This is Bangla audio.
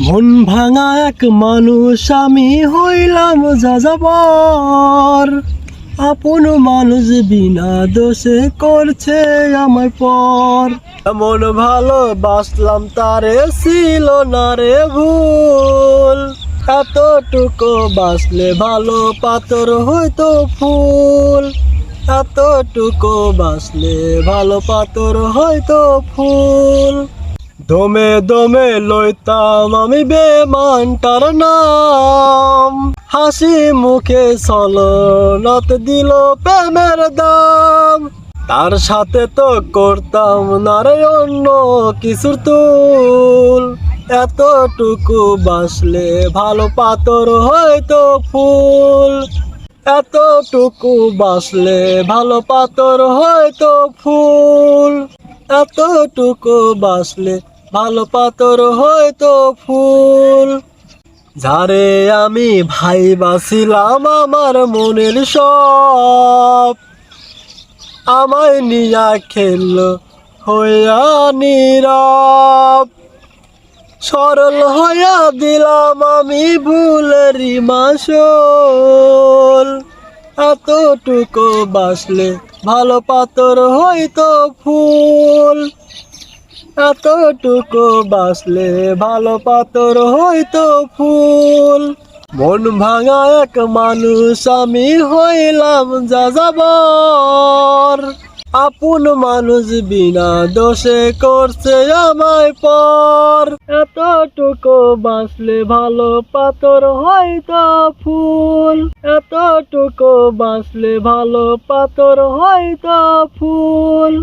মন ভাঙা এক মানুষ আমি হইলাম যাযাবর। আপন মানুষ বিনা দোষে করছে আমায় পর। এমন ভালোবাসলাম তারে ছিল না রে ভুল। এতটুকু বাসলে ভালো পাথর হয়তো ফুল। এতটুকু বাসলে ভালো পাথর হয়তো ফুল। দমে দমে লইতাম আমি বেমানটার নাম। হাসি মুখে ছলনাত দিল প্রেমের দাম। তার সাথে তো করতাম না রে অন্য কিছুর তুল। এতটুকু বাসলে ভালো পাথর হয়তো ফুল। এতটুকু বাসলে ভালো পাথর হয়তো ফুল। এতটুকু বাসলে ভালো পাথর হয়তো ফুল। যারে আমি ভাই বাসিলাম আমার মনের সব, আমায় নিয়া খেললো হইয়া নীরব। সরল হইয়া দিলাম আমি ভুলেরই মাসল। এতটুকু বাসলে ভালো পাথর হয়তো ফুল। এতটুকু বাসলে ভালো পাথর হয়তো ফুল। মন ভাঙা এক মানুষ আমি হইলাম যাযাবর। আপন মানুষ বিনা দোষে করছে আমায় পর। এতটুকু বাসলে ভালো পাথর হয়তো ফুল। এতটুকু বাসলে ভালো পাথর হয়তো ফুল।